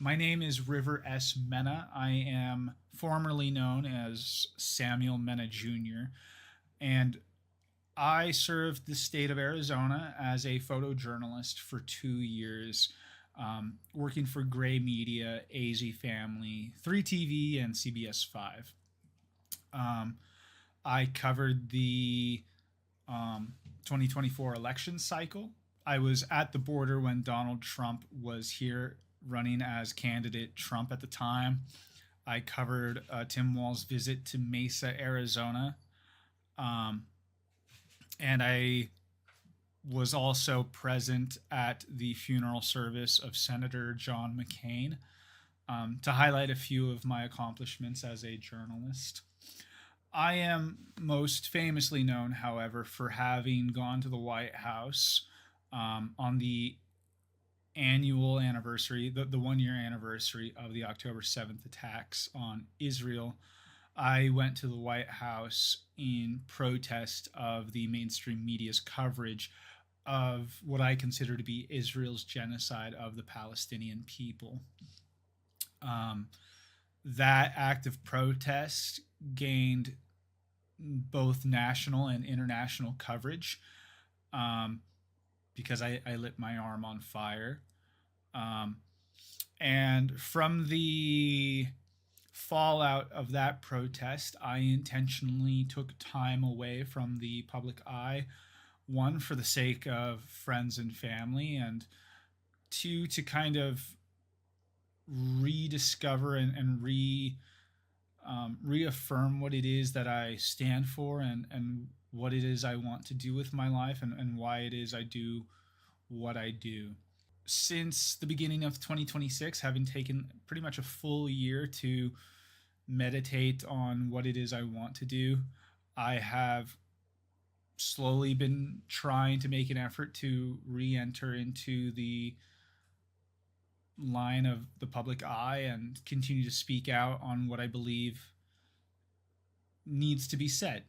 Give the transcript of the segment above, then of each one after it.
My name is River S. Mena. I am formerly known as Samuel Mena Jr., and I served the state of Arizona as a photojournalist for 2 years, working for Gray Media, AZ Family, 3TV, and CBS 5. Um, I covered the 2024 election cycle. I was at the border when Donald Trump was here running as candidate Trump at the time. I covered Tim Walz's visit to Mesa, Arizona. Um, and I was also present at the funeral service of Senator John McCain, to highlight a few of my accomplishments as a journalist. I am most famously known, however, for having gone to the White House on the annual anniversary, the 1 year anniversary of the October 7th attacks on Israel. I went to the White House in protest of the mainstream media's coverage of what I consider to be Israel's genocide of the Palestinian people. Um, that act of protest gained both national and international coverage, um, because I lit my arm on fire. Um, and from the fallout of that protest, I intentionally took time away from the public eye. One, for the sake of friends and family, and two, to kind of rediscover and reaffirm what it is that I stand for, and what it is I want to do with my life, and why it is I do what I do. Since the beginning of 2026, having taken pretty much a full year to meditate on what it is I want to do, I have slowly been trying to make an effort to re-enter into the line of the public eye and continue to speak out on what I believe needs to be said.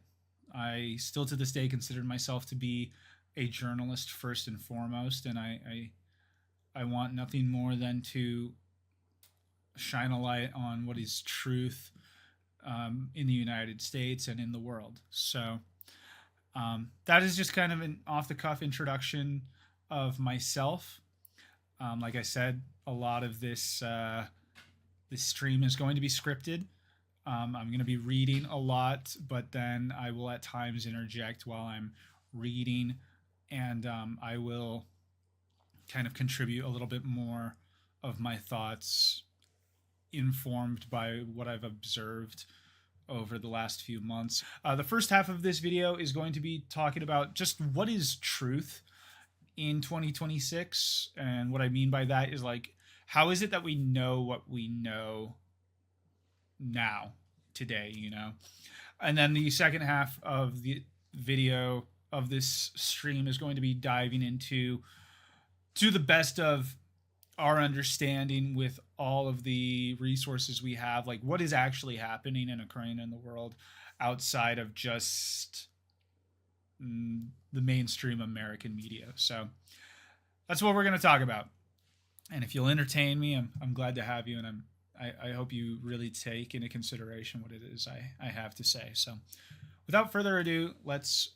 I still to this day consider myself to be a journalist first and foremost, and I want nothing more than to shine a light on what is truth, in the United States and in the world. So that is just kind of an off the cuff introduction of myself. Like I said, a lot of this stream is going to be scripted. I'm going to be reading a lot, but then I will at times interject while I'm reading, and I will kind of contribute a little bit more of my thoughts, informed by what I've observed over the last few months. The first half of this video is going to be talking about just what is truth in 2026. And what I mean by that is, like, how is it that we know what we know now, today, you know? And then the second half of the video of this stream is going to be diving into, to the best of our understanding with all of the resources we have, like what is actually happening and occurring in the world outside of just the mainstream American media. So that's what we're going to talk about. And if you'll entertain me, I'm glad to have you, and I hope you really take into consideration what it is I have to say. So without further ado, let's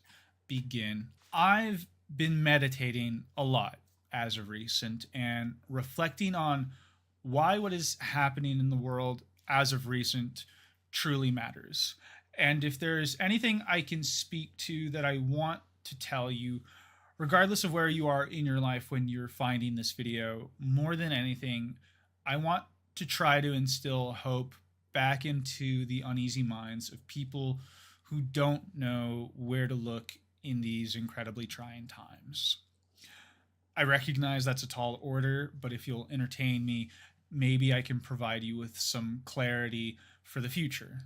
begin. I've been meditating a lot as of recent and reflecting on why what is happening in the world as of recent truly matters. And if there's anything I can speak to that I want to tell you, regardless of where you are in your life when you're finding this video, more than anything, I want to try to instill hope back into the uneasy minds of people who don't know where to look in these incredibly trying times. I recognize that's a tall order, but if you'll entertain me, maybe I can provide you with some clarity for the future.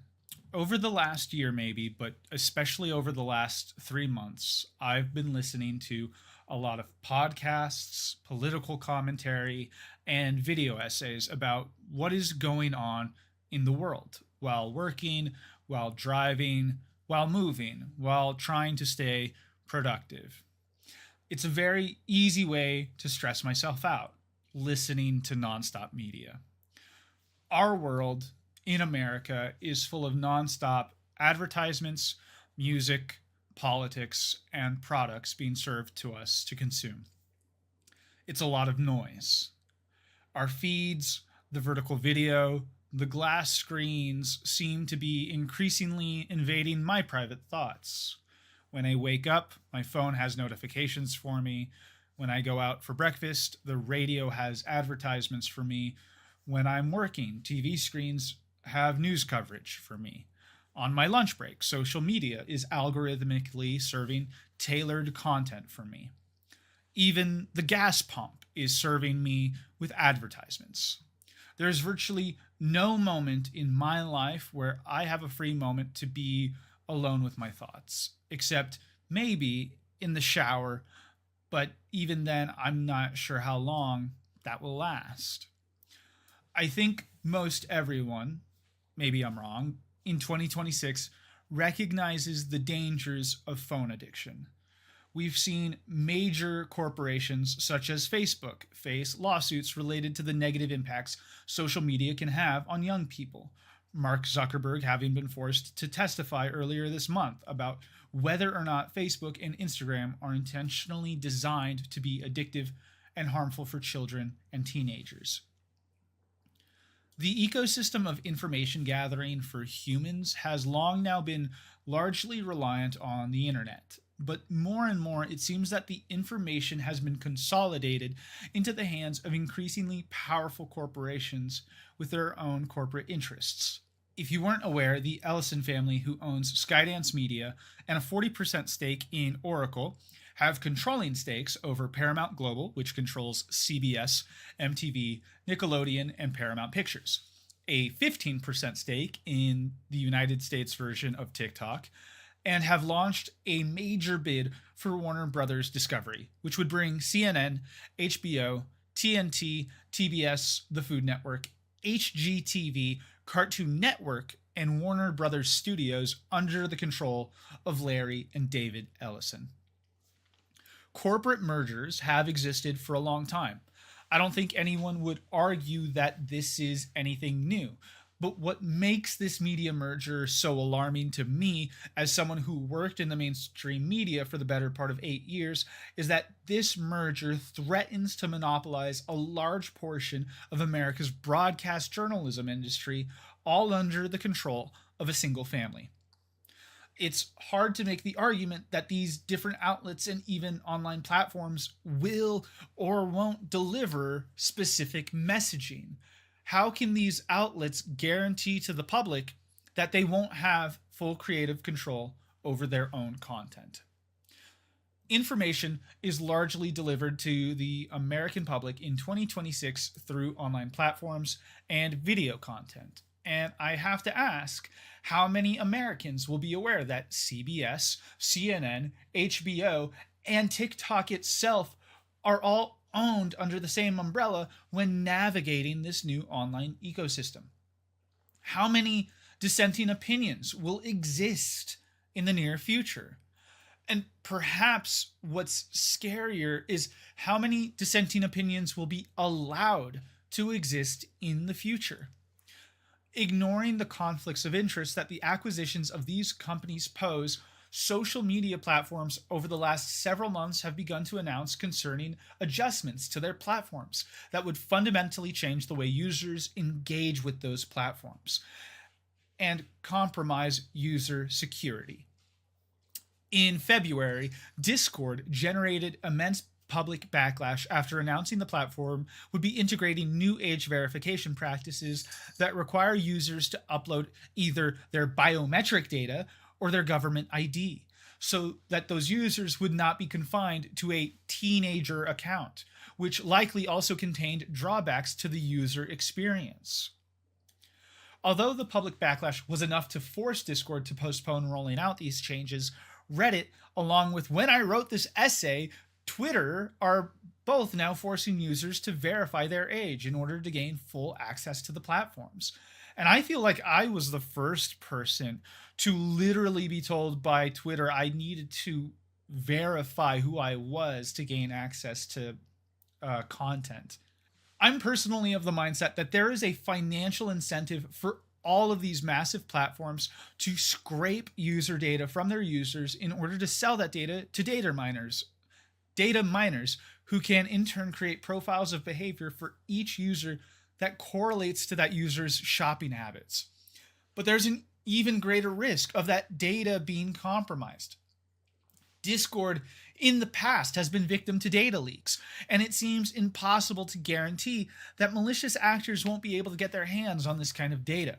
Over the last year, maybe, but especially over the last 3 months, I've been listening to a lot of podcasts, political commentary, and video essays about what is going on in the world while working, while driving, while moving, while trying to stay productive. It's a very easy way to stress myself out, listening to nonstop media. Our world in America is full of nonstop advertisements, music, politics, and products being served to us to consume. It's a lot of noise. Our feeds, the vertical video, the glass screens seem to be increasingly invading my private thoughts. When I wake up, my phone has notifications for me. When I go out for breakfast, the radio has advertisements for me. When I'm working, TV screens have news coverage for me. On my lunch break, social media is algorithmically serving tailored content for me. Even the gas pump is serving me with advertisements. There's virtually no moment in my life where I have a free moment to be alone with my thoughts, except maybe in the shower, but even then, I'm not sure how long that will last. I think most everyone, maybe I'm wrong, in 2026 recognizes the dangers of phone addiction. We've seen major corporations such as Facebook face lawsuits related to the negative impacts social media can have on young people. Mark Zuckerberg having been forced to testify earlier this month about whether or not Facebook and Instagram are intentionally designed to be addictive and harmful for children and teenagers. The ecosystem of information gathering for humans has long now been largely reliant on the internet. But more and more, it seems that the information has been consolidated into the hands of increasingly powerful corporations with their own corporate interests. If you weren't aware, the Ellison family, who owns Skydance Media and a 40% stake in Oracle, have controlling stakes over Paramount Global, which controls CBS, MTV, Nickelodeon, and Paramount Pictures, a 15% stake in the United States version of TikTok, and have launched a major bid for Warner Brothers Discovery, which would bring CNN, HBO, TNT, TBS, the Food Network, HGTV, Cartoon Network, and Warner Brothers Studios under the control of Larry and David Ellison. Corporate mergers have existed for a long time. I don't think anyone would argue that this is anything new. But what makes this media merger so alarming to me, as someone who worked in the mainstream media for the better part of 8 years, is that this merger threatens to monopolize a large portion of America's broadcast journalism industry, all under the control of a single family. It's hard to make the argument that these different outlets and even online platforms will or won't deliver specific messaging. How can these outlets guarantee to the public that they won't have full creative control over their own content? Information is largely delivered to the American public in 2026 through online platforms and video content. And I have to ask, how many Americans will be aware that CBS, CNN, HBO, and TikTok itself are all owned under the same umbrella when navigating this new online ecosystem? How many dissenting opinions will exist in the near future? And perhaps what's scarier is how many dissenting opinions will be allowed to exist in the future. Ignoring the conflicts of interest that the acquisitions of these companies pose, social media platforms over the last several months have begun to announce concerning adjustments to their platforms that would fundamentally change the way users engage with those platforms and compromise user security. In February, Discord generated immense public backlash after announcing the platform would be integrating new age verification practices that require users to upload either their biometric data or their government ID, so that those users would not be confined to a teenager account, which likely also contained drawbacks to the user experience. Although the public backlash was enough to force Discord to postpone rolling out these changes, Reddit, along with When I Wrote This Essay, Twitter are both now forcing users to verify their age in order to gain full access to the platforms. And I feel like I was the first person to literally be told by Twitter I needed to verify who I was to gain access to content. I'm personally of the mindset that there is a financial incentive for all of these massive platforms to scrape user data from their users in order to sell that data to data miners who can in turn create profiles of behavior for each user that correlates to that user's shopping habits. But there's an even greater risk of that data being compromised. Discord in the past has been victim to data leaks, and it seems impossible to guarantee that malicious actors won't be able to get their hands on this kind of data.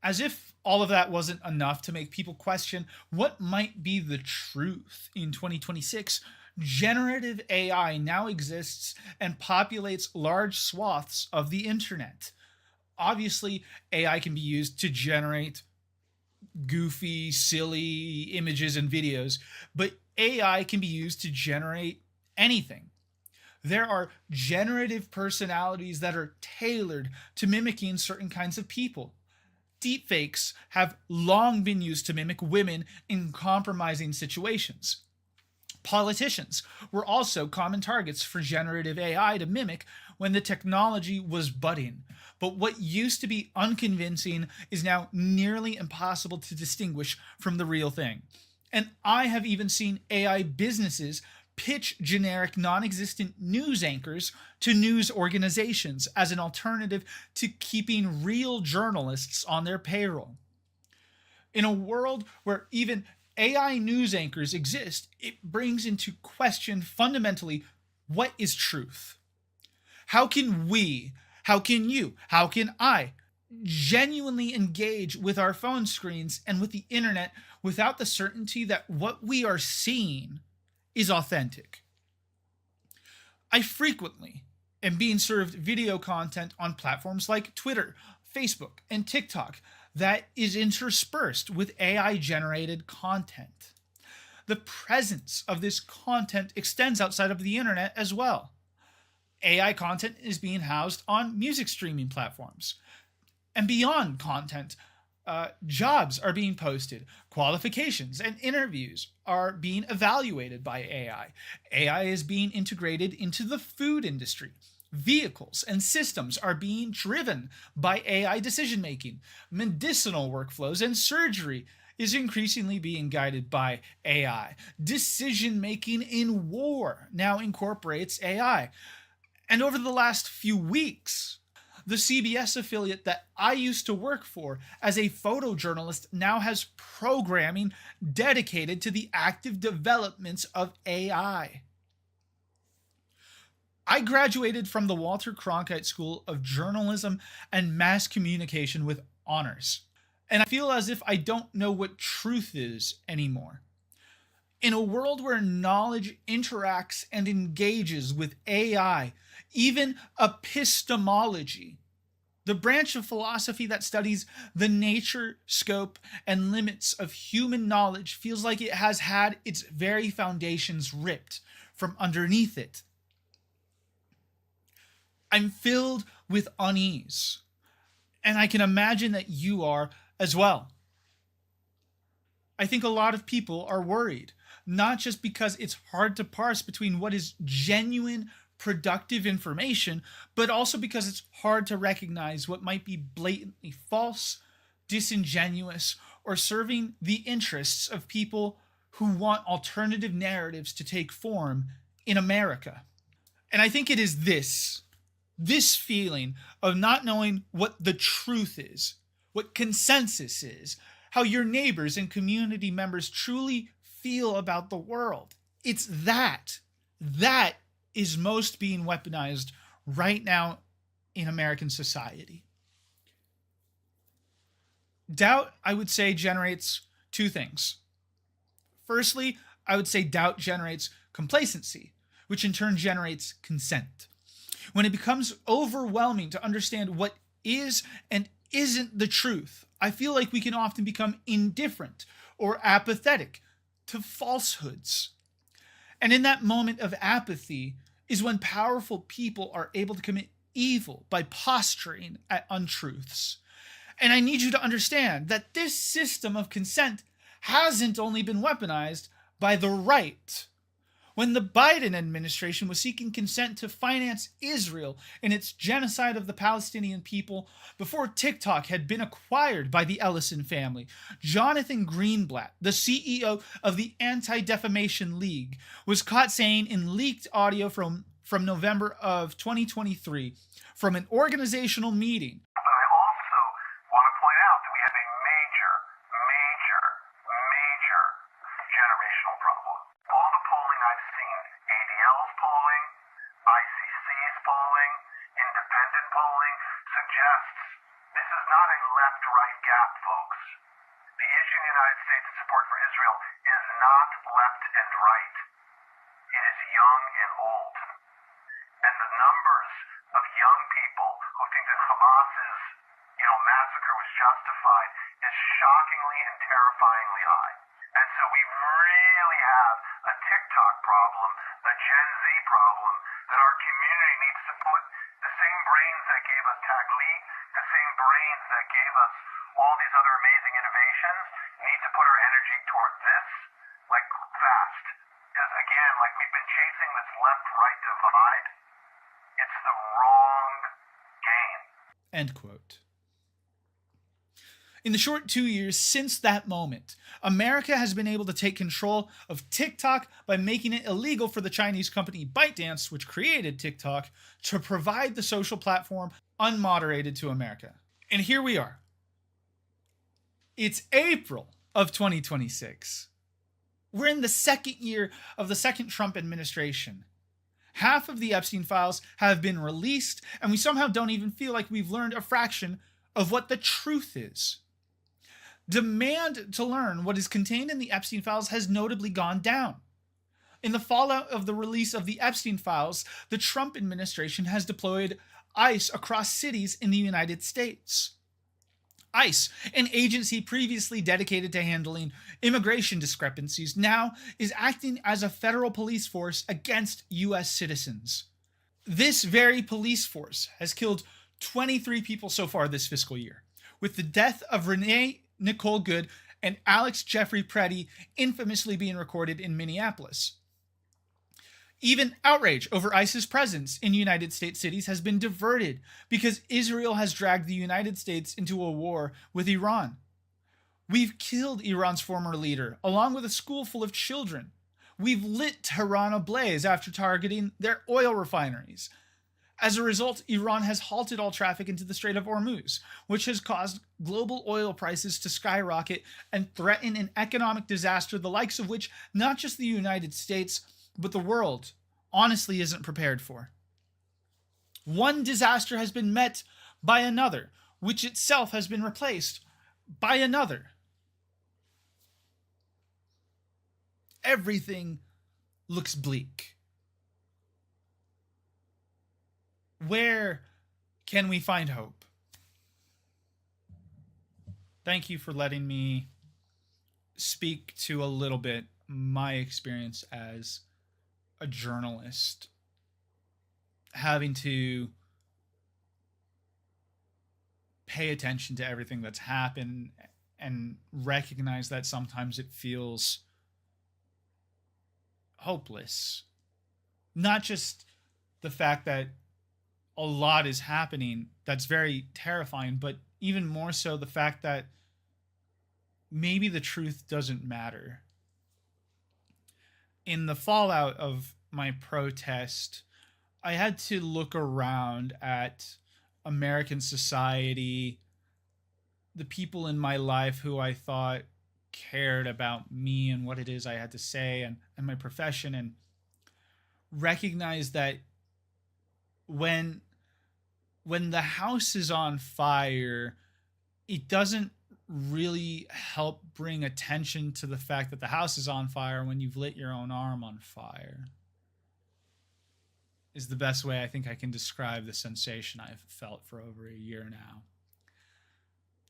As if all of that wasn't enough to make people question what might be the truth in 2026, generative AI now exists and populates large swaths of the internet. Obviously, AI can be used to generate goofy, silly images and videos, but AI can be used to generate anything. There are generative personalities that are tailored to mimicking certain kinds of people. Deepfakes have long been used to mimic women in compromising situations. Politicians were also common targets for generative AI to mimic when the technology was budding. But what used to be unconvincing is now nearly impossible to distinguish from the real thing. And I have even seen AI businesses pitch generic non existent news anchors to news organizations as an alternative to keeping real journalists on their payroll. In a world where even AI news anchors exist, it brings into question fundamentally what is truth. How can we, how can you, how can I genuinely engage with our phone screens and with the internet without the certainty that what we are seeing is authentic? I frequently am being served video content on platforms like Twitter, Facebook, and TikTok that is interspersed with AI generated content. The presence of this content extends outside of the internet as well. AI content is being housed on music streaming platforms. And beyond content, jobs are being posted, qualifications and interviews are being evaluated by AI. AI is being integrated into the food industry. Vehicles and systems are being driven by AI decision making. Medicinal workflows and surgery is increasingly being guided by AI. Decision making in war now incorporates AI. And over the last few weeks, the CBS affiliate that I used to work for as a photojournalist now has programming dedicated to the active developments of AI. I graduated from the Walter Cronkite School of Journalism and Mass Communication with honors, and I feel as if I don't know what truth is anymore. In a world where knowledge interacts and engages with AI, even epistemology, the branch of philosophy that studies the nature, scope, and limits of human knowledge, feels like it has had its very foundations ripped from underneath it. I'm filled with unease, and I can imagine that you are as well. I think a lot of people are worried, not just because it's hard to parse between what is genuine, productive information, but also because it's hard to recognize what might be blatantly false, disingenuous, or serving the interests of people who want alternative narratives to take form in America. And I think it is this feeling of not knowing what the truth is, what consensus is, how your neighbors and community members truly feel about the world. It's that is most being weaponized right now in American society. Doubt, I would say, generates two things. Firstly, I would say doubt generates complacency, which in turn generates consent. When it becomes overwhelming to understand what is and isn't the truth, I feel like we can often become indifferent or apathetic to falsehoods. And in that moment of apathy is when powerful people are able to commit evil by posturing at untruths. And I need you to understand that this system of consent hasn't only been weaponized by the right. when the Biden administration was seeking consent to finance Israel in its genocide of the Palestinian people before TikTok had been acquired by the Ellison family, Jonathan Greenblatt, the CEO of the Anti-Defamation League, was caught saying in leaked audio from November of 2023 from an organizational meeting. I also want to point out that we have a major generational problem. All the polling I've seen, ADL's polling, ICC's polling, independent polling, suggests this is not a left-right gap, folks. The issue in the United States in support for Israel is not left and right. It is young and old. And the numbers of young people who think that Hamas's, massacre was justified is shockingly and terrifyingly high. And so we really have a TikTok problem, a Gen Z problem, that our community needs to put the same brains that gave us Taglit, the same brains that gave us all these other amazing innovations, need to put our energy toward this, fast. Because again, we've been chasing this left-right divide. It's the wrong game. End quote. In the short 2 years since that moment, America has been able to take control of TikTok by making it illegal for the Chinese company ByteDance, which created TikTok, to provide the social platform unmoderated to America. And here we are. It's April of 2026. We're in the second year of the second Trump administration. Half of the Epstein files have been released, and we somehow don't even feel like we've learned a fraction of what the truth is. Demand to learn what is contained in the Epstein files has notably gone down. In the fallout of the release of the Epstein files, the Trump administration has deployed ICE across cities in the United States. ICE, an agency previously dedicated to handling immigration discrepancies, now is acting as a federal police force against U.S. citizens. This very police force has killed 23 people so far this fiscal year, with the death of Renee Nicole Good and Alex Jeffrey Preddy infamously being recorded in Minneapolis. Even outrage over ICE's presence in United States cities has been diverted because Israel has dragged the United States into a war with Iran. We've killed Iran's former leader, along with a school full of children. We've lit Tehran ablaze after targeting their oil refineries. As a result, Iran has halted all traffic into the Strait of Hormuz, which has caused global oil prices to skyrocket and threaten an economic disaster the likes of which not just the United States, but the world honestly isn't prepared for. One disaster has been met by another, which itself has been replaced by another. Everything looks bleak. Where can we find hope? Thank you for letting me speak to a little bit my experience as a journalist, having to pay attention to everything that's happened and recognize that sometimes it feels hopeless. Not just the fact that a lot is happening that's very terrifying, but even more so the fact that maybe the truth doesn't matter. In the fallout of my protest, I had to look around at American society, the people in my life who I thought cared about me and what it is I had to say and my profession, and recognize that when the house is on fire, it doesn't really help bring attention to the fact that the house is on fire when you've lit your own arm on fire, is the best way I think I can describe the sensation I've felt for over a year now.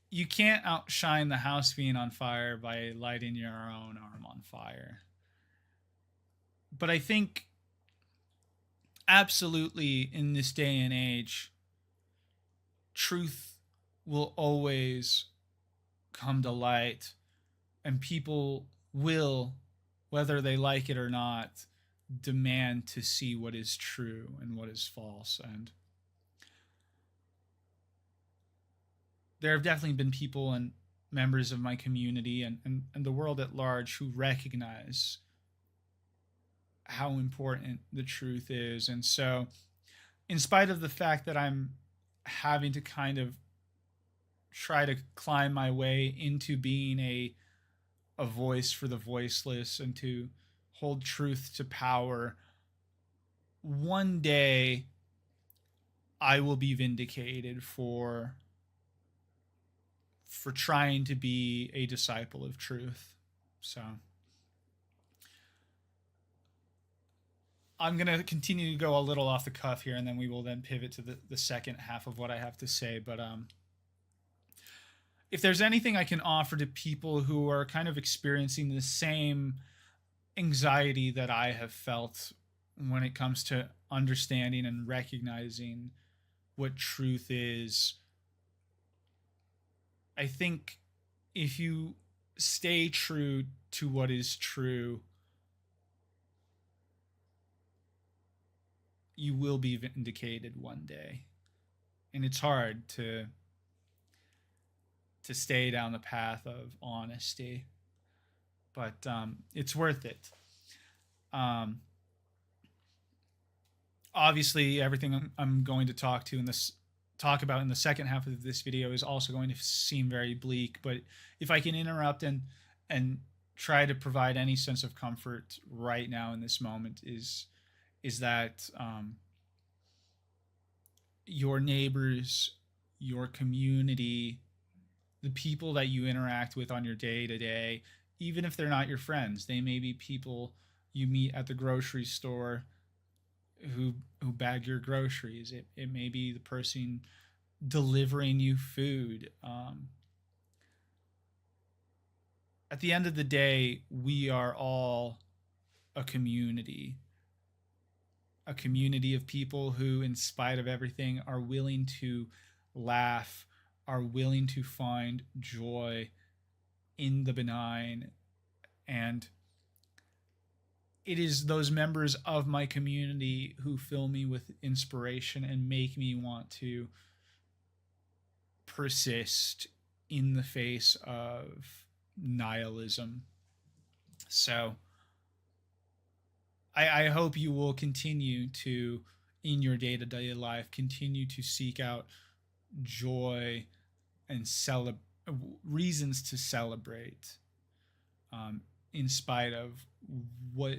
You can't outshine the house being on fire by lighting your own arm on fire. But I think absolutely in this day and age, truth will always come to light, and people will, whether they like it or not, demand to see what is true and what is false. And there have definitely been people and members of my community and the world at large who recognize how important the truth is. And so, in spite of the fact that I'm having to kind of try to climb my way into being a voice for the voiceless and to hold truth to power, one day I will be vindicated for trying to be a disciple of truth. So I'm going to continue to go a little off the cuff here, and then we will then pivot to the second half of what I have to say. But if there's anything I can offer to people who are kind of experiencing the same anxiety that I have felt when it comes to understanding and recognizing what truth is, I think if you stay true to what is true, you will be vindicated one day. And it's hard to stay down the path of honesty, but it's worth it. Obviously, everything I'm going to talk about in the second half of this video is also going to seem very bleak, but if I can interrupt and try to provide any sense of comfort right now in this moment is that your neighbors, your community, the people that you interact with on your day-to-day, even if they're not your friends, they may be people you meet at the grocery store who bag your groceries. It may be the person delivering you food. At the end of the day, we are all a community of people who, in spite of everything, are willing to laugh, are willing to find joy in the benign. And it is those members of my community who fill me with inspiration and make me want to persist in the face of nihilism. So I hope you will continue to, in your day-to-day life, continue to seek out joy and reasons to celebrate, in spite of what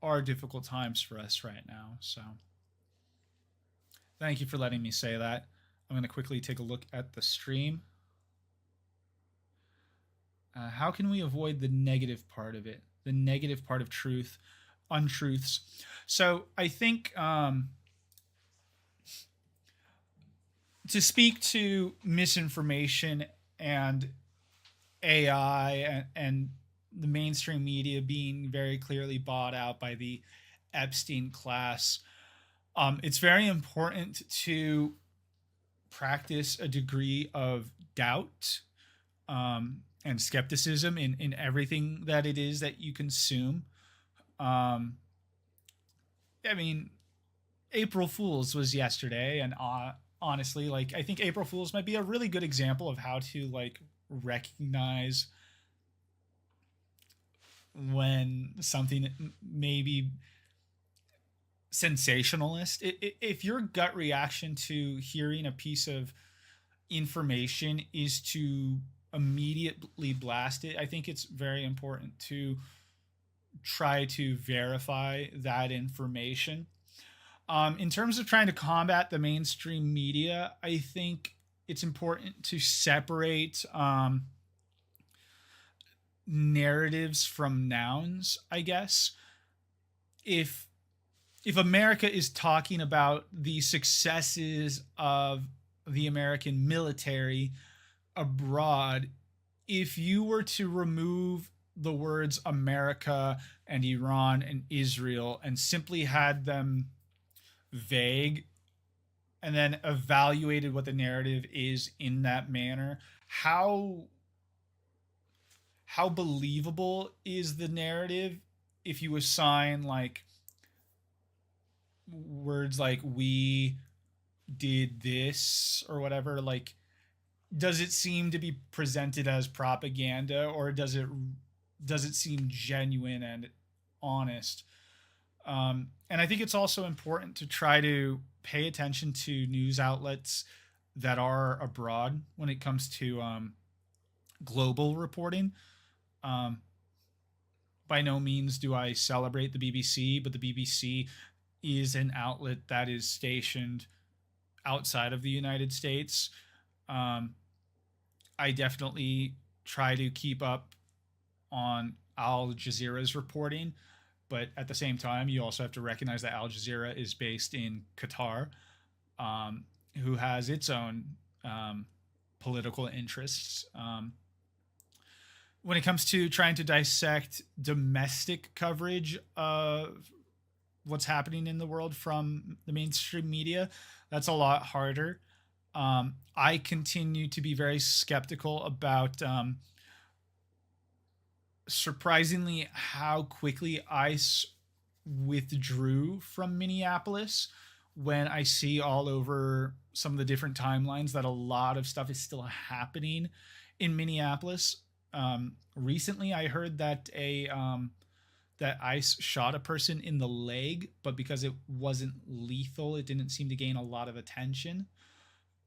are difficult times for us right now. So thank you for letting me say that. I'm going to quickly take a look at the stream. How can we avoid the negative part of it? The negative part of truth, untruths. So I think to speak to misinformation and AI and the mainstream media being very clearly bought out by the Epstein class, it's very important to practice a degree of doubt and skepticism in everything that it is that you consume. I mean, April Fool's was yesterday, and honestly, like, I think April Fool's might be a really good example of how to, like, recognize when something may be sensationalist. If your gut reaction to hearing a piece of information is to immediately blast it, I think it's very important to try to verify that information. In terms of trying to combat the mainstream media, I think it's important to separate narratives from nouns, I guess. If America is talking about the successes of the American military abroad, if you were to remove the words America and Iran and Israel and simply had them vague and then evaluated what the narrative is in that manner, how believable is the narrative if you assign, like, words like "we did this" or whatever, like, does it seem to be presented as propaganda, or does it seem genuine and honest? And I think it's also important to try to pay attention to news outlets that are abroad when it comes to global reporting. Um, by no means do I celebrate the BBC, but the BBC is an outlet that is stationed outside of the United States. Um, I definitely try to keep up on Al Jazeera's reporting, but at the same time, you also have to recognize that Al Jazeera is based in Qatar, um, who has its own political interests. When it comes to trying to dissect domestic coverage of what's happening in the world from the mainstream media, that's a lot harder. I continue to be very skeptical about surprisingly how quickly ICE withdrew from Minneapolis when I see all over some of the different timelines that a lot of stuff is still happening in Minneapolis. Recently, I heard that that ICE shot a person in the leg, but because it wasn't lethal, it didn't seem to gain a lot of attention.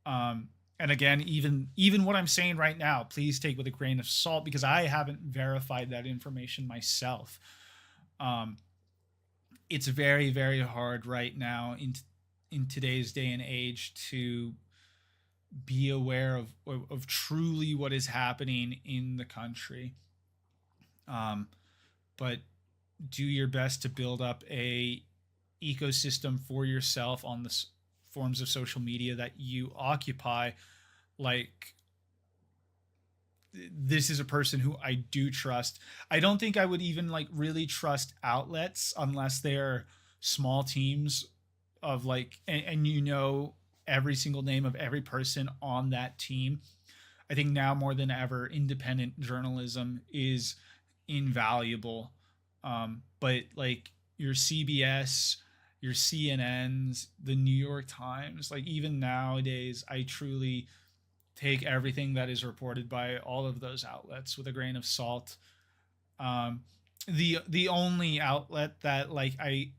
And again, even what I'm saying right now, please take with a grain of salt because I haven't verified that information myself. Um, it's very, very hard right now in today's day and age to be aware of truly what is happening in the country. Um, but do your best to build up a ecosystem for yourself on the forms of social media that you occupy. Like, this is a person who I do trust. I don't think I would even like really trust outlets unless they're small teams of like, and you know every single name of every person on that team. I think now more than ever, independent journalism is invaluable. But like your CBS, your CNNs, the New York Times, like even nowadays, I truly take everything that is reported by all of those outlets with a grain of salt. Um, the only outlet that like I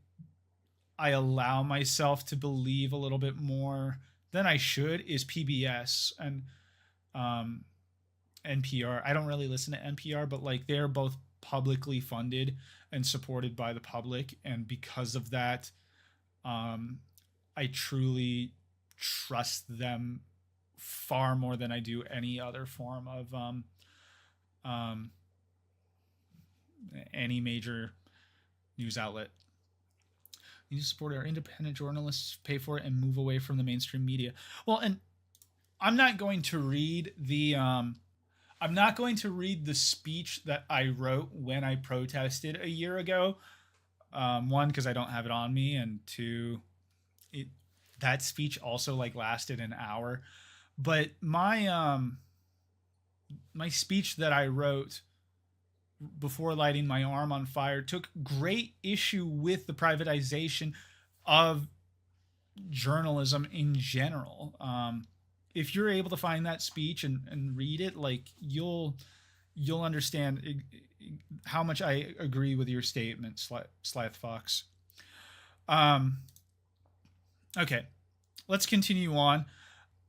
allow myself to believe a little bit more than I should is PBS and um, NPR. I don't really listen to NPR, but like they're both publicly funded and supported by the public, and because of that, um, I truly trust them far more than I do any other form of um, any major news outlet. We need to support our independent journalists, pay for it, and move away from the mainstream media. Well, and I'm not going to read the I'm not going to read the speech that I wrote when I protested a year ago. One, because I don't have it on me, and two, it that speech also like lasted an hour. But my speech that I wrote before lighting my arm on fire took great issue with the privatization of journalism in general. If you're able to find that speech and read it, like you'll understand how much I agree with your statement, Slyth Fox. Um, okay, let's continue on.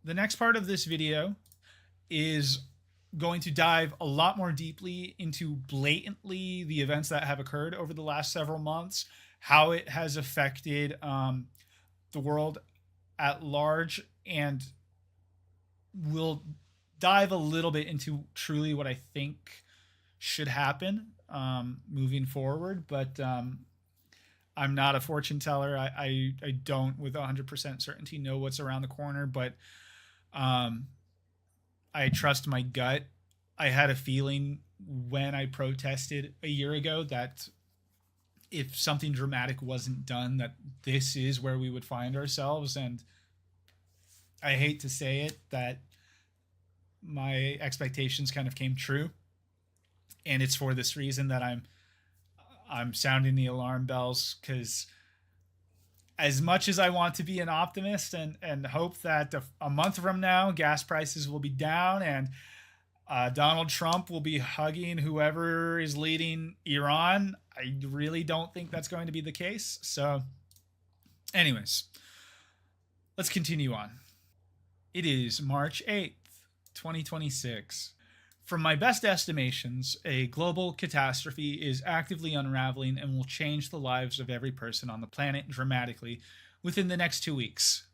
The next part of this video is going to dive a lot more deeply into blatantly the events that have occurred over the last several months, how it has affected the world at large, and we'll dive a little bit into truly what I think should happen moving forward. But I'm not a fortune teller. I don't with 100% certainty know what's around the corner, but I trust my gut. I had a feeling when I protested a year ago that if something dramatic wasn't done, that this is where we would find ourselves. And I hate to say it, that my expectations kind of came true. And it's for this reason that I'm sounding the alarm bells, because as much as I want to be an optimist and hope that a month from now gas prices will be down and Donald Trump will be hugging whoever is leading Iran, I really don't think that's going to be the case. So, anyways, let's continue on. It is March 8th, 2026. From my best estimations, a global catastrophe is actively unraveling and will change the lives of every person on the planet dramatically within the next 2 weeks.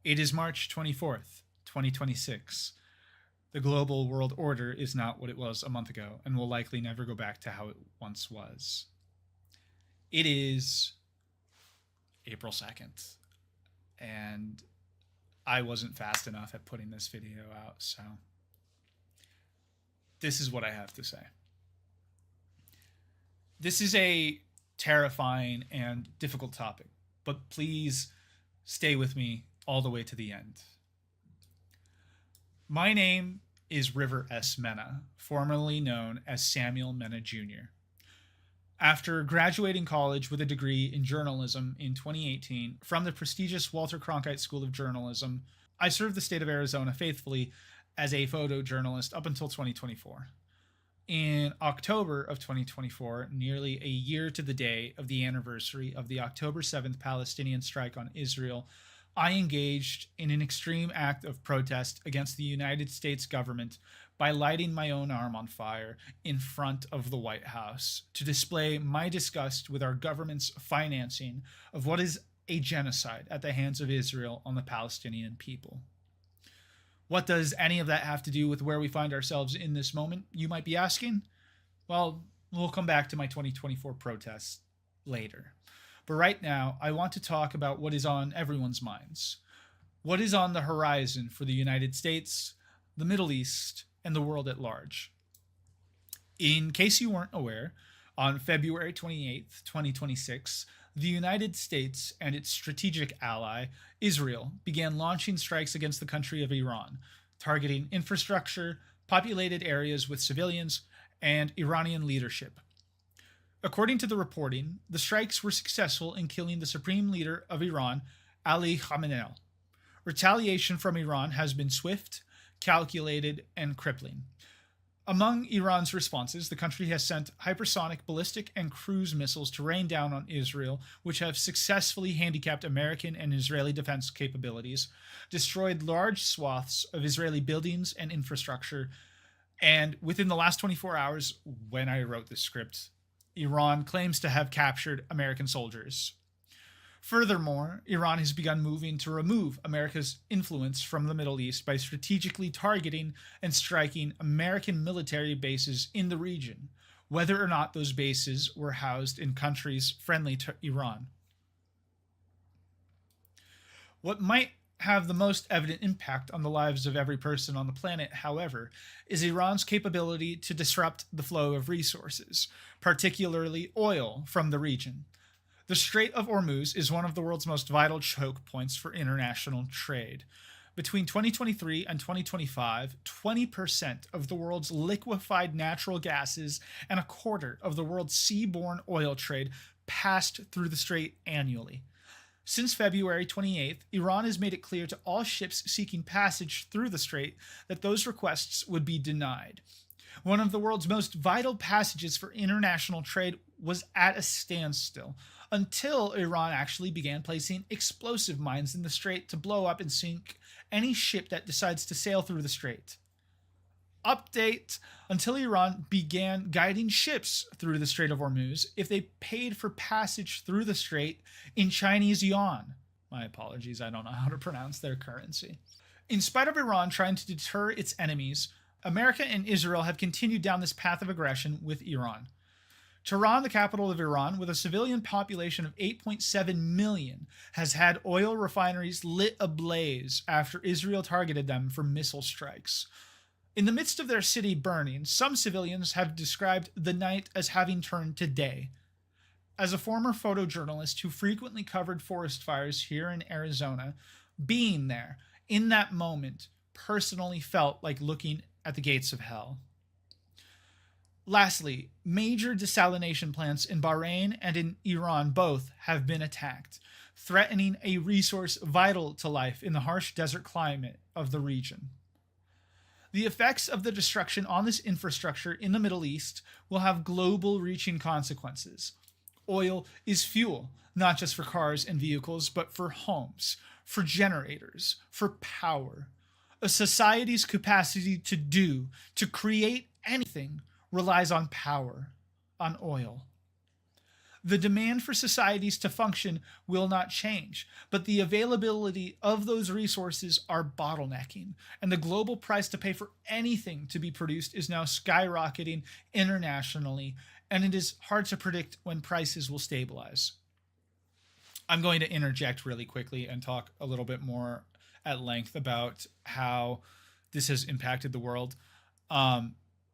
It is March 24th, 2026. The global world order is not what it was a month ago and will likely never go back to how it once was. It is April 2nd, and I wasn't fast enough at putting this video out, so this is what I have to say. This is a terrifying and difficult topic, but please stay with me all the way to the end. My name is River S. Mena, formerly known as Samuel Mena Jr. After graduating college with a degree in journalism in 2018 from the prestigious Walter Cronkite School of Journalism, I served the state of Arizona faithfully as a photojournalist up until 2024. In October of 2024, nearly a year to the day of the anniversary of the October 7th Palestinian strike on Israel, I engaged in an extreme act of protest against the United States government by lighting my own arm on fire in front of the White House to display my disgust with our government's financing of what is a genocide at the hands of Israel on the Palestinian people. What does any of that have to do with where we find ourselves in this moment, you might be asking? Well, we'll come back to my 2024 protests later. But right now, I want to talk about what is on everyone's minds. What is on the horizon for the United States, the Middle East, and the world at large. In case you weren't aware, on February 28th, 2026, the United States and its strategic ally, Israel, began launching strikes against the country of Iran, targeting infrastructure, populated areas with civilians, and Iranian leadership. According to the reporting, the strikes were successful in killing the supreme leader of Iran, Ali Khamenei. Retaliation from Iran has been swift, calculated, and crippling. Among Iran's responses, the country has sent hypersonic, ballistic, and cruise missiles to rain down on Israel, which have successfully handicapped American and Israeli defense capabilities, destroyed large swaths of Israeli buildings and infrastructure, and within the last 24 hours, when I wrote this script, Iran claims to have captured American soldiers. Furthermore, Iran has begun moving to remove America's influence from the Middle East by strategically targeting and striking American military bases in the region, whether or not those bases were housed in countries friendly to Iran. What might have the most evident impact on the lives of every person on the planet, however, is Iran's capability to disrupt the flow of resources, particularly oil, from the region. The Strait of Hormuz is one of the world's most vital choke points for international trade. Between 2023 and 2025, 20% of the world's liquefied natural gases and a quarter of the world's seaborne oil trade passed through the strait annually. Since February 28th, Iran has made it clear to all ships seeking passage through the strait that those requests would be denied. One of the world's most vital passages for international trade was at a standstill until Iran actually began placing explosive mines in the strait to blow up and sink any ship that decides to sail through the strait. Update: until Iran began guiding ships through the Strait of Hormuz if they paid for passage through the strait in Chinese yuan. My apologies, I don't know how to pronounce their currency. In spite of Iran trying to deter its enemies, America and Israel have continued down this path of aggression with Iran. Tehran, the capital of Iran, with a civilian population of 8.7 million, has had oil refineries lit ablaze after Israel targeted them for missile strikes. In the midst of their city burning, some civilians have described the night as having turned to day. As a former photojournalist who frequently covered forest fires here in Arizona, being there in that moment personally felt like looking at the gates of hell. Lastly, major desalination plants in Bahrain and in Iran both have been attacked, threatening a resource vital to life in the harsh desert climate of the region. The effects of the destruction on this infrastructure in the Middle East will have global reaching consequences. Oil is fuel, not just for cars and vehicles, but for homes, for generators, for power. A society's capacity to create anything, relies on power, on oil. The demand for societies to function will not change, but the availability of those resources are bottlenecking, and the global price to pay for anything to be produced is now skyrocketing internationally, and it is hard to predict when prices will stabilize. I'm going to interject really quickly and talk a little bit more at length about how this has impacted the world.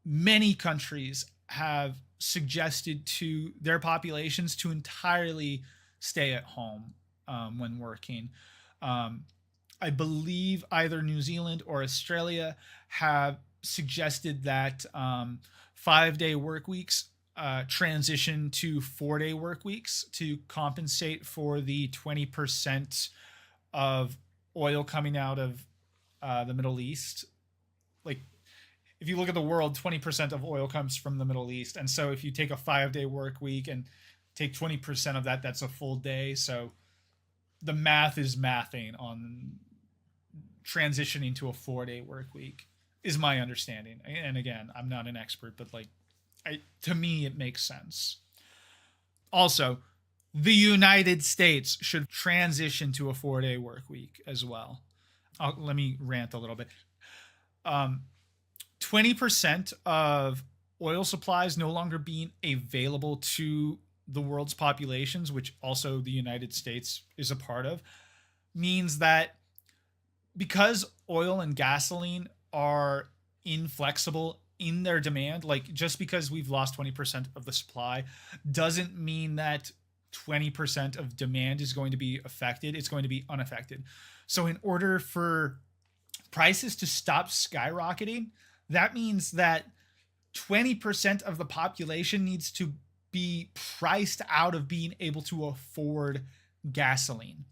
Many countries have suggested to their populations to entirely stay at home when working. I believe either New Zealand or Australia have suggested that 5-day work weeks transition to 4-day work weeks to compensate for the 20% of oil coming out of the Middle East. Like, if you look at the world, 20% of oil comes from the Middle East. And so if you take a 5-day work week and take 20% of that, that's a full day. So the math is mathing on transitioning to a 4-day work week is my understanding. And again, I'm not an expert, but to me, it makes sense. Also, the United States should transition to a 4-day work week as well. Let me rant a little bit. 20% of oil supplies no longer being available to the world's populations, which also the United States is a part of, means that because oil and gasoline are inflexible in their demand, like just because we've lost 20% of the supply doesn't mean that 20% of demand is going to be affected. It's going to be unaffected. So in order for prices to stop skyrocketing, that means that 20% of the population needs to be priced out of being able to afford gasoline.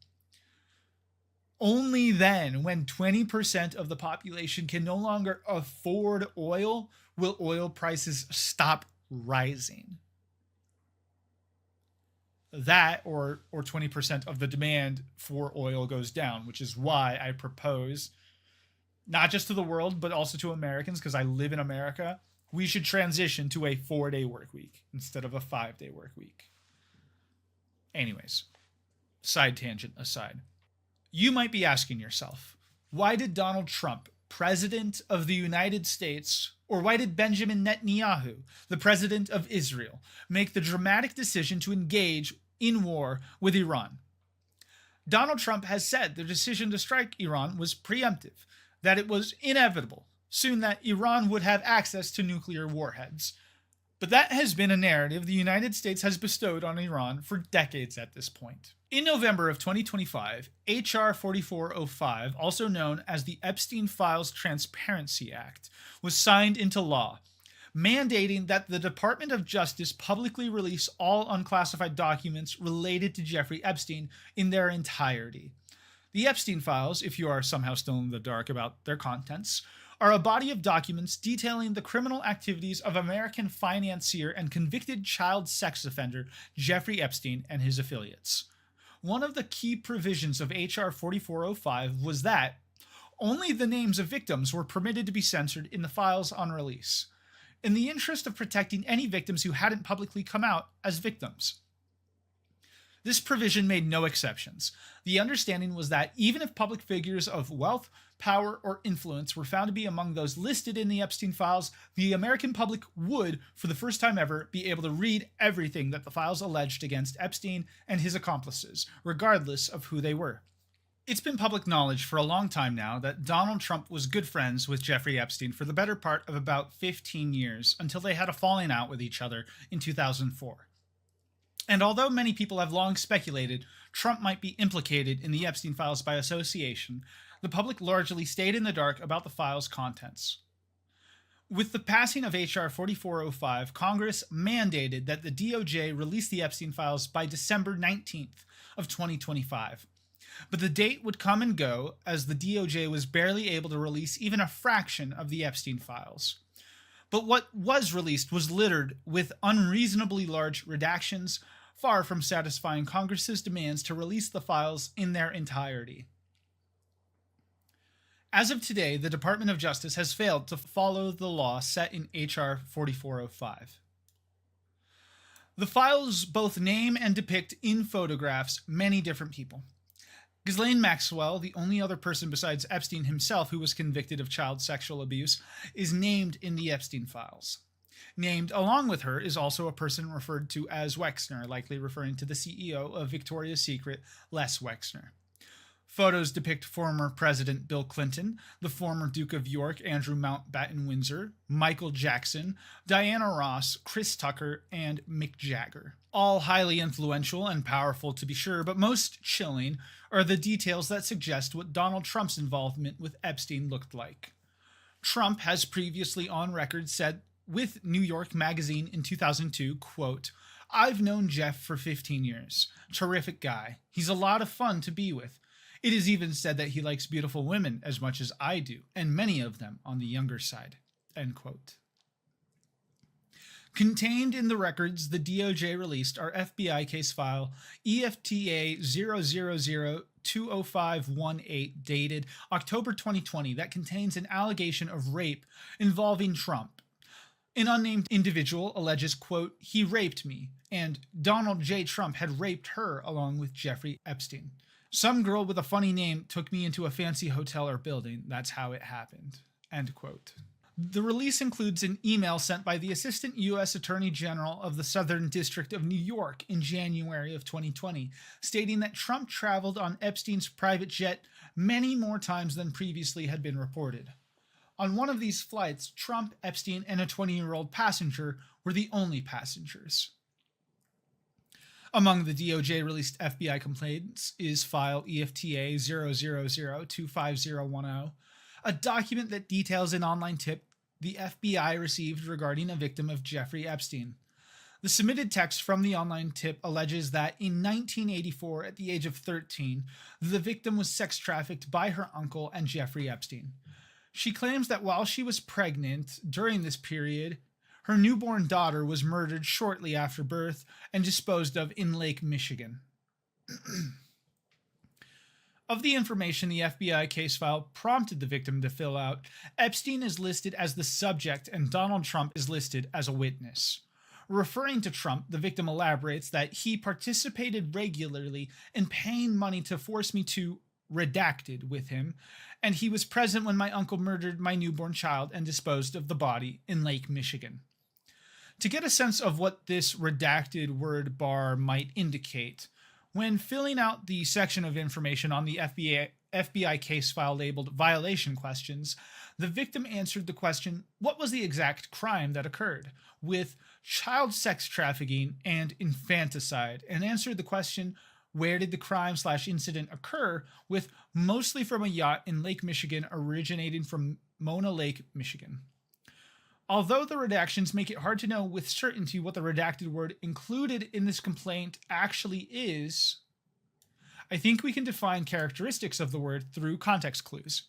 Only then, when 20% of the population can no longer afford oil, will oil prices stop rising. That or 20% of the demand for oil goes down, which is why I propose, not just to the world, but also to Americans, because I live in America, we should transition to a 4-day work week instead of a 5-day work week. Anyways, side tangent aside. You might be asking yourself, why did Donald Trump, President of the United States, or why did Benjamin Netanyahu, the President of Israel, make the dramatic decision to engage in war with Iran? Donald Trump has said the decision to strike Iran was preemptive, that it was inevitable soon that Iran would have access to nuclear warheads. But that has been a narrative the United States has bestowed on Iran for decades at this point. In November of 2025, H.R. 4405, also known as the Epstein Files Transparency Act, was signed into law, mandating that the Department of Justice publicly release all unclassified documents related to Jeffrey Epstein in their entirety. The Epstein Files, if you are somehow still in the dark about their contents, are a body of documents detailing the criminal activities of American financier and convicted child sex offender Jeffrey Epstein and his affiliates. One of the key provisions of H.R. 4405 was that only the names of victims were permitted to be censored in the files on release, in the interest of protecting any victims who hadn't publicly come out as victims. This provision made no exceptions. The understanding was that even if public figures of wealth, power, or influence were found to be among those listed in the Epstein files, the American public would, for the first time ever, be able to read everything that the files alleged against Epstein and his accomplices, regardless of who they were. It's been public knowledge for a long time now that Donald Trump was good friends with Jeffrey Epstein for the better part of about 15 years, until they had a falling out with each other in 2004. And although many people have long speculated Trump might be implicated in the Epstein files by association, the public largely stayed in the dark about the files' contents. With the passing of H.R. 4405, Congress mandated that the DOJ release the Epstein files by December 19th of 2025. But the date would come and go as the DOJ was barely able to release even a fraction of the Epstein files. But what was released was littered with unreasonably large redactions, far from satisfying Congress's demands to release the files in their entirety. As of today, the Department of Justice has failed to follow the law set in H.R. 4405. The files both name and depict in photographs many different people. Ghislaine Maxwell, the only other person besides Epstein himself who was convicted of child sexual abuse, is named in the Epstein files. Named along with her is also a person referred to as Wexner, likely referring to the CEO of Victoria's Secret, Les Wexner. Photos depict former President Bill Clinton, the former Duke of York Andrew Mountbatten Windsor, Michael Jackson, Diana Ross, Chris Tucker, and Mick Jagger. All highly influential and powerful to be sure, but most chilling are the details that suggest what Donald Trump's involvement with Epstein looked like. Trump has previously on record said with New York Magazine in 2002, quote, "I've known Jeff for 15 years. Terrific guy. He's a lot of fun to be with. It is even said that he likes beautiful women as much as I do, and many of them on the younger side." End quote. Contained in the records the DOJ released are FBI case file EFTA 000-20518 dated October 2020 that contains an allegation of rape involving Trump. An unnamed individual alleges, quote, "He raped me," and Donald J. Trump had raped her along with Jeffrey Epstein. "Some girl with a funny name took me into a fancy hotel or building. That's how it happened." End quote. The release includes an email sent by the Assistant U.S. Attorney General of the Southern District of New York in January of 2020, stating that Trump traveled on Epstein's private jet many more times than previously had been reported. On one of these flights, Trump, Epstein, and a 20-year-old passenger were the only passengers. Among the DOJ-released FBI complaints is file EFTA 000-25010, a document that details an online tip the FBI received regarding a victim of Jeffrey Epstein. The submitted text from the online tip alleges that in 1984, at the age of 13, the victim was sex trafficked by her uncle and Jeffrey Epstein. She claims that while she was pregnant during this period, her newborn daughter was murdered shortly after birth and disposed of in Lake Michigan. Of the information the FBI case file prompted the victim to fill out, Epstein is listed as the subject and Donald Trump is listed as a witness. Referring to Trump, the victim elaborates that he participated regularly in paying money to force me to redacted with him, and he was present when my uncle murdered my newborn child and disposed of the body in Lake Michigan. To get a sense of what this redacted word bar might indicate, when filling out the section of information on the FBI case file labeled violation questions, the victim answered the question, "What was the exact crime that occurred?" with child sex trafficking and infanticide, and answered the question, "Where did the crime/incident occur?" with mostly from a yacht in Lake Michigan originating from Mona Lake, Michigan. Although the redactions make it hard to know with certainty what the redacted word included in this complaint actually is, I think we can define characteristics of the word through context clues.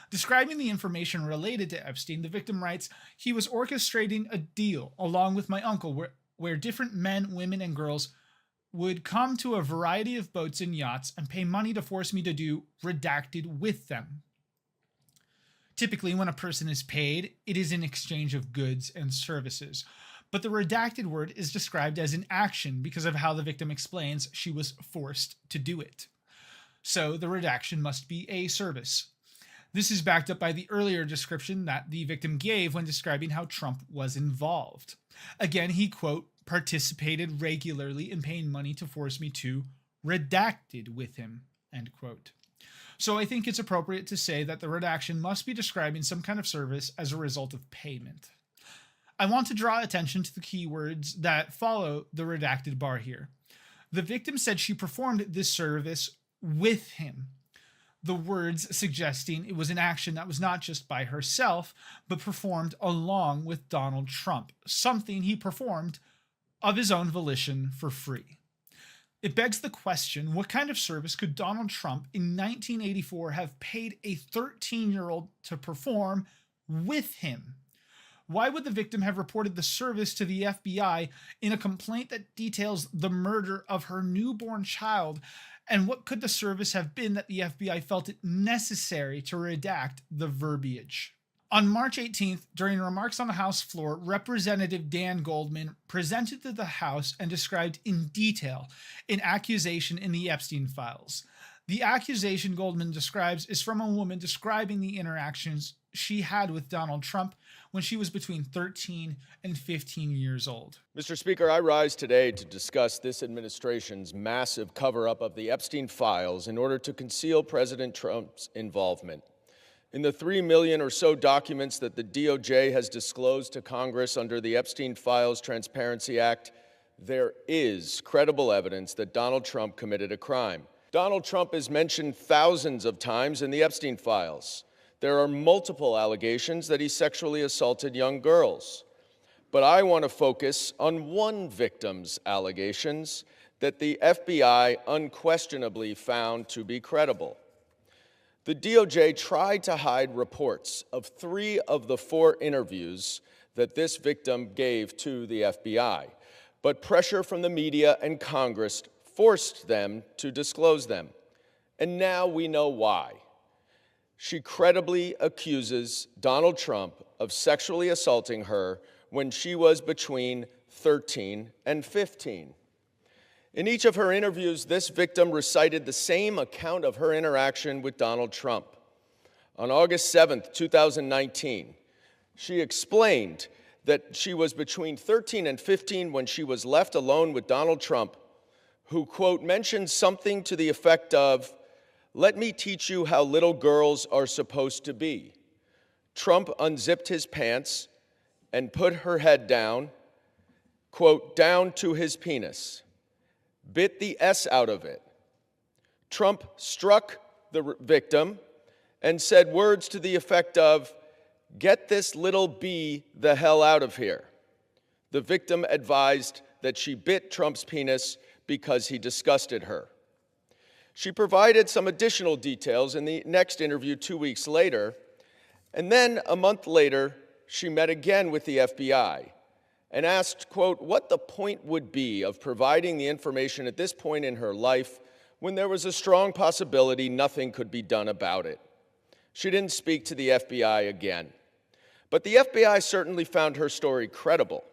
Describing the information related to Epstein, the victim writes, "He was orchestrating a deal along with my uncle where different men, women, and girls would come to a variety of boats and yachts and pay money to force me to do redacted with them." Typically, when a person is paid, it is in exchange of goods and services. But the redacted word is described as an action because of how the victim explains she was forced to do it. So the redaction must be a service. This is backed up by the earlier description that the victim gave when describing how Trump was involved. Again, he, quote, "participated regularly in paying money to force me to redacted with him," end quote. So I think it's appropriate to say that the redaction must be describing some kind of service as a result of payment. I want to draw attention to the keywords that follow the redacted bar here. The victim said she performed this service with him. the words suggesting it was an action that was not just by herself, but performed along with Donald Trump, something he performed of his own volition for free. It begs the question, what kind of service could Donald Trump in 1984 have paid a 13-year-old to perform with him? Why would the victim have reported the service to the FBI in a complaint that details the murder of her newborn child? And what could the service have been that the FBI felt it necessary to redact the verbiage? On March 18th, during remarks on the House floor, Representative Dan Goldman presented to the House and described in detail an accusation in the Epstein files. The accusation Goldman describes is from a woman describing the interactions she had with Donald Trump when she was between 13 and 15 years old. Mr. Speaker, I rise today to discuss this administration's massive cover-up of the Epstein files in order to conceal President Trump's involvement. In the 3 million or so documents that the DOJ has disclosed to Congress under the Epstein Files Transparency Act, there is credible evidence that Donald Trump committed a crime. Donald Trump is mentioned thousands of times in the Epstein files. There are multiple allegations that he sexually assaulted young girls. But I want to focus on one victim's allegations that the FBI unquestionably found to be credible. The DOJ tried to hide reports of 3 of the 4 interviews that this victim gave to the FBI, but pressure from the media and Congress forced them to disclose them. And now we know why. She credibly accuses Donald Trump of sexually assaulting her when she was between 13 and 15. In each of her interviews, this victim recited the same account of her interaction with Donald Trump. On August 7th, 2019, she explained that she was between 13 and 15 when she was left alone with Donald Trump, who, quote, mentioned something to the effect of, "Let me teach you how little girls are supposed to be." Trump unzipped his pants and put her head down, quote, down to his penis, bit the S out of it. Trump struck the victim and said words to the effect of, "Get this little B the hell out of here." The victim advised that she bit Trump's penis because he disgusted her. She provided some additional details in the next interview 2 weeks later, and then a month later, she met again with the FBI and asked, quote, what the point would be of providing the information at this point in her life when there was a strong possibility nothing could be done about it. She didn't speak to the FBI again. But the FBI certainly found her story credible.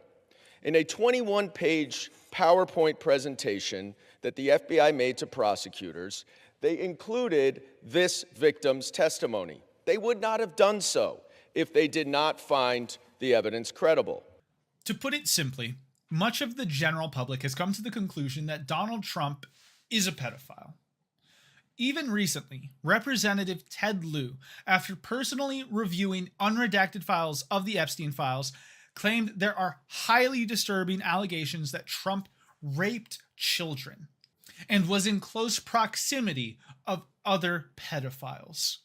In a 21-page PowerPoint presentation that the FBI made to prosecutors, they included this victim's testimony. They would not have done so if they did not find the evidence credible. To put it simply, much of the general public has come to the conclusion that Donald Trump is a pedophile. Even recently, Representative Ted Lieu, after personally reviewing unredacted files of the Epstein files, claimed there are highly disturbing allegations that Trump raped children and was in close proximity of other pedophiles.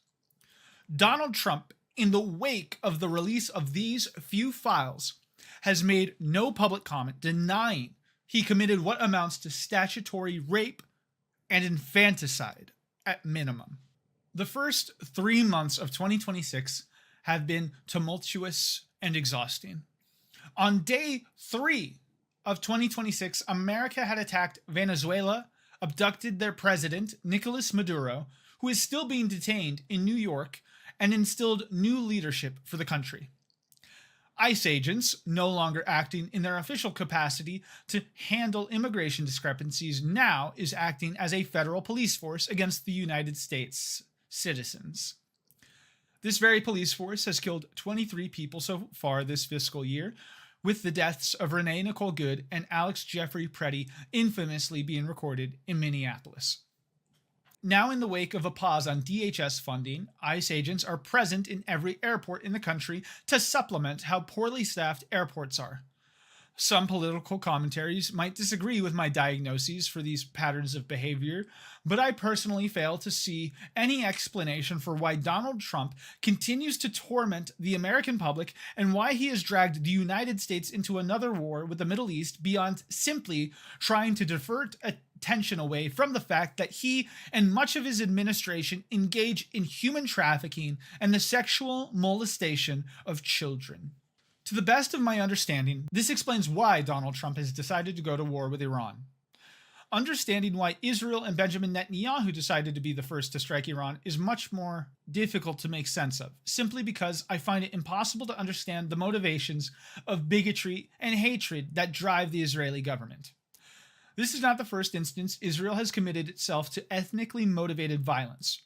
Donald Trump, in the wake of the release of these few files, has made no public comment denying he committed what amounts to statutory rape and infanticide at minimum. The first 3 months of 2026 have been tumultuous and exhausting. On day 3 of 2026, America had attacked Venezuela, abducted their president, Nicolas Maduro, who is still being detained in New York, and instilled new leadership for the country. ICE agents, no longer acting in their official capacity to handle immigration discrepancies, now is acting as a federal police force against the United States citizens. This very police force has killed 23 people so far this fiscal year, with the deaths of Renee Nicole Good and Alex Jeffrey Preddy infamously being recorded in Minneapolis. Now, in the wake of a pause on DHS funding, ICE agents are present in every airport in the country to supplement how poorly staffed airports are. Some political commentaries might disagree with my diagnoses for these patterns of behavior, but I personally fail to see any explanation for why Donald Trump continues to torment the American public and why he has dragged the United States into another war with the Middle East beyond simply trying to divert attention away from the fact that he and much of his administration engage in human trafficking and the sexual molestation of children. To the best of my understanding, this explains why Donald Trump has decided to go to war with Iran. Understanding why Israel and Benjamin Netanyahu decided to be the first to strike Iran is much more difficult to make sense of, simply because I find it impossible to understand the motivations of bigotry and hatred that drive the Israeli government. This is not the first instance Israel has committed itself to ethnically motivated violence.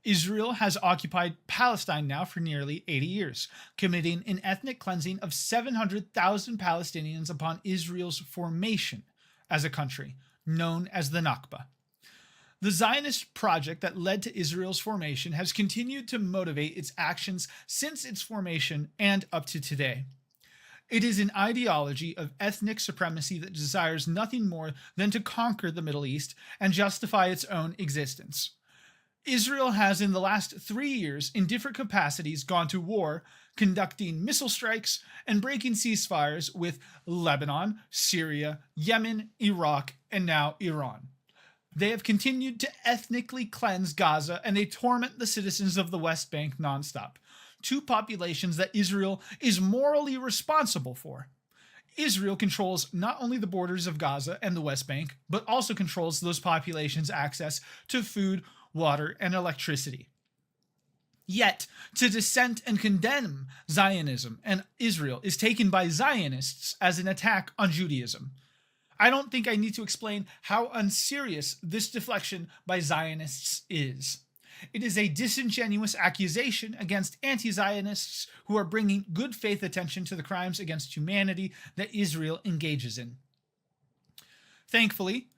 Israel has occupied Palestine now for nearly 80 years, committing an ethnic cleansing of 700,000 Palestinians upon Israel's formation as a country, known as the Nakba. The Zionist project that led to Israel's formation has continued to motivate its actions since its formation and up to today. It is an ideology of ethnic supremacy that desires nothing more than to conquer the Middle East and justify its own existence. Israel has in the last 3 years, in different capacities, gone to war, conducting missile strikes and breaking ceasefires with Lebanon, Syria, Yemen, Iraq, and now Iran. They have continued to ethnically cleanse Gaza, and they torment the citizens of the West Bank nonstop, two populations that Israel is morally responsible for. Israel controls not only the borders of Gaza and the West Bank, but also controls those populations' access to food, water, and electricity. Yet, to dissent and condemn Zionism and Israel is taken by Zionists as an attack on Judaism. I don't think I need to explain how unserious this deflection by Zionists is. It is a disingenuous accusation against anti-Zionists who are bringing good faith attention to the crimes against humanity that Israel engages in. Thankfully,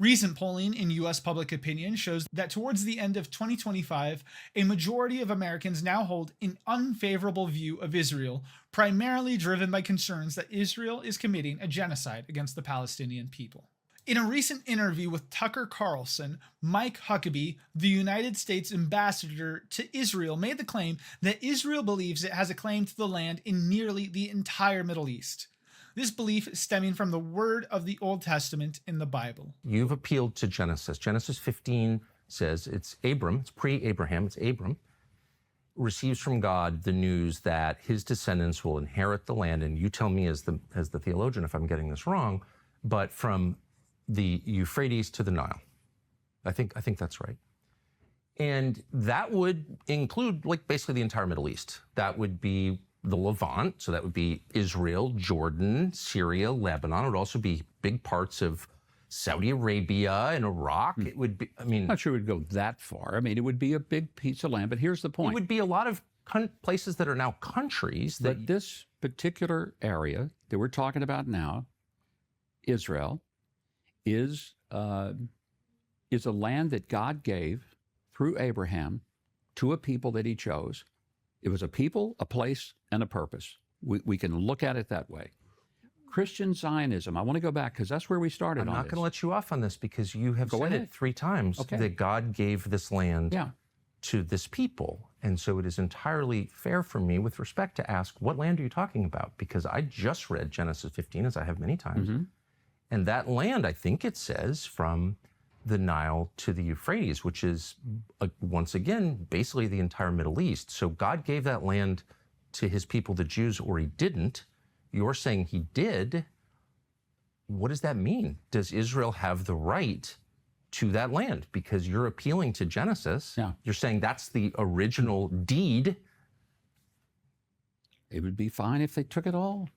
recent polling in U.S. public opinion shows that towards the end of 2025, a majority of Americans now hold an unfavorable view of Israel, primarily driven by concerns that Israel is committing a genocide against the Palestinian people. In a recent interview with Tucker Carlson, Mike Huckabee, the United States ambassador to Israel, made the claim that Israel believes it has a claim to the land in nearly the entire Middle East. This belief is stemming from the word of the Old Testament in the Bible. You've appealed to Genesis. Genesis 15 says it's Abram, it's pre-Abraham, it's Abram, receives from God the news that his descendants will inherit the land. And you tell me as the theologian if I'm getting this wrong, but from the Euphrates to the Nile. I think that's right. And that would include like basically the entire Middle East. That would be the Levant, so that would be Israel, Jordan, Syria, Lebanon. It would also be big parts of Saudi Arabia and Iraq. It would be, I mean... I'm not sure it would go that far. I mean, it would be a big piece of land, but here's the point. It would be a lot of places that are now countries. But this particular area that we're talking about now, Israel, is a land that God gave through Abraham to a people that he chose. It was a people, a place, and a purpose. We can look at it that way. Christian Zionism, I want to go back because that's where we started. I'm not going to let you off on this because you have said it 3 times that God gave this land to this people. And so it is entirely fair for me with respect to ask, what land are you talking about? Because I just read Genesis 15, as I have many times. And that land, I think it says, from the Nile to the Euphrates, which is, once again, basically the entire Middle East. So God gave that land to his people, the Jews, or he didn't. You're saying he did. What does that mean? Does Israel have the right to that land? Because you're appealing to Genesis. You're saying that's the original deed. It would be fine if they took it all.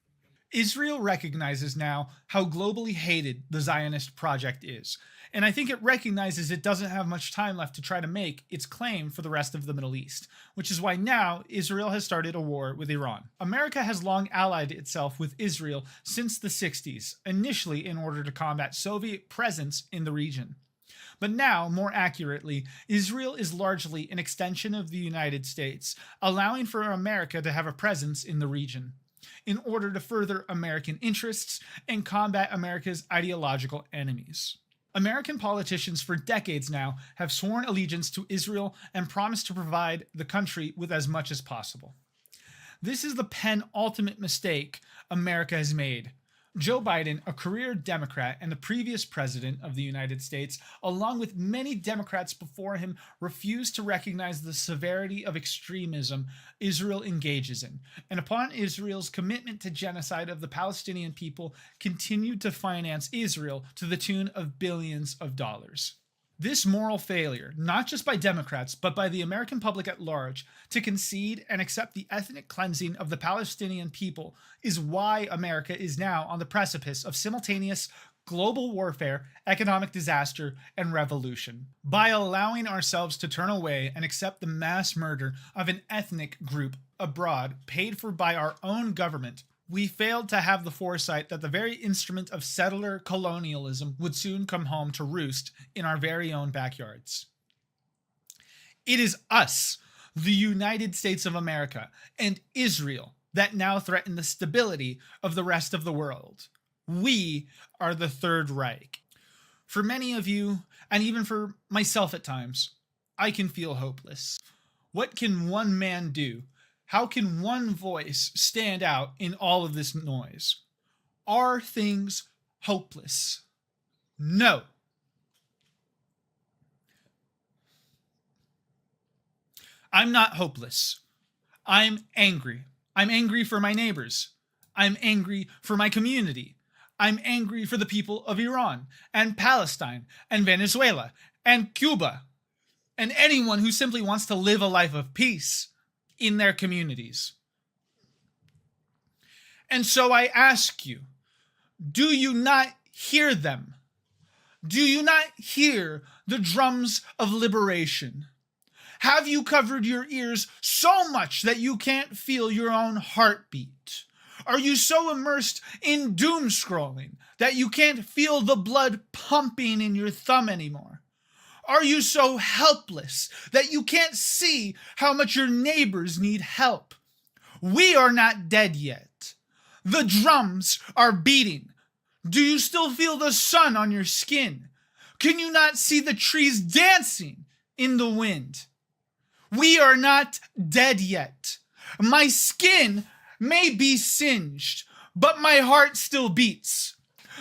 Israel recognizes now how globally hated the Zionist project is, and I think it recognizes it doesn't have much time left to try to make its claim for the rest of the Middle East, which is why now Israel has started a war with Iran. America has long allied itself with Israel since the 60s, initially in order to combat Soviet presence in the region. But now, more accurately, Israel is largely an extension of the United States, allowing for America to have a presence in the region. in order to further American interests and combat America's ideological enemies. American politicians for decades now have sworn allegiance to Israel and promised to provide the country with as much as possible. This is the penultimate mistake America has made. Joe Biden, a career Democrat and the previous president of the United States, along with many Democrats before him, refused to recognize the severity of extremism Israel engages in, and upon Israel's commitment to genocide of the Palestinian people, continued to finance Israel to the tune of billions of dollars. This moral failure, not just by Democrats, but by the American public at large, to concede and accept the ethnic cleansing of the Palestinian people is why America is now on the precipice of simultaneous global warfare, economic disaster, and revolution. By allowing ourselves to turn away and accept the mass murder of an ethnic group abroad, paid for by our own government, we failed to have the foresight that the very instrument of settler colonialism would soon come home to roost in our very own backyards. It is us, the United States of America, and Israel that now threaten the stability of the rest of the world. We are the Third Reich. For many of you, and even for myself at times, I can feel hopeless. What can one man do? How can one voice stand out in all of this noise? Are things hopeless? No. I'm not hopeless. I'm angry. I'm angry for my neighbors. I'm angry for my community. I'm angry for the people of Iran and Palestine and Venezuela and Cuba and anyone who simply wants to live a life of peace in their communities. And so I ask you, do you not hear them? Do you not hear the drums of liberation? Have you covered your ears so much that you can't feel your own heartbeat? Are you so immersed in doom scrolling that you can't feel the blood pumping in your thumb anymore? Are you so helpless that you can't see how much your neighbors need help? We are not dead yet. The drums are beating. Do you still feel the sun on your skin? Can you not see the trees dancing in the wind? We are not dead yet. My skin may be singed, but my heart still beats.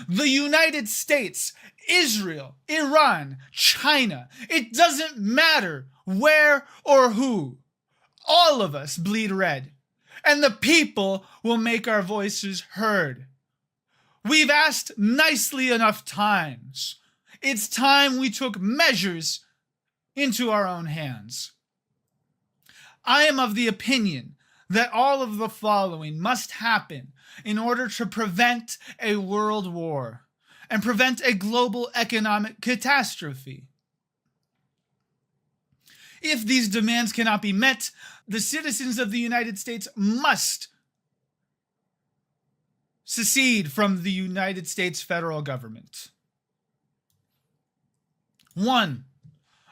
The United States, Israel, Iran, China, it doesn't matter where or who. All of us bleed red, and the people will make our voices heard. We've asked nicely enough times. It's time we took measures into our own hands. I am of the opinion that all of the following must happen in order to prevent a world war and prevent a global economic catastrophe. If these demands cannot be met, the citizens of the United States must secede from the United States federal government. 1.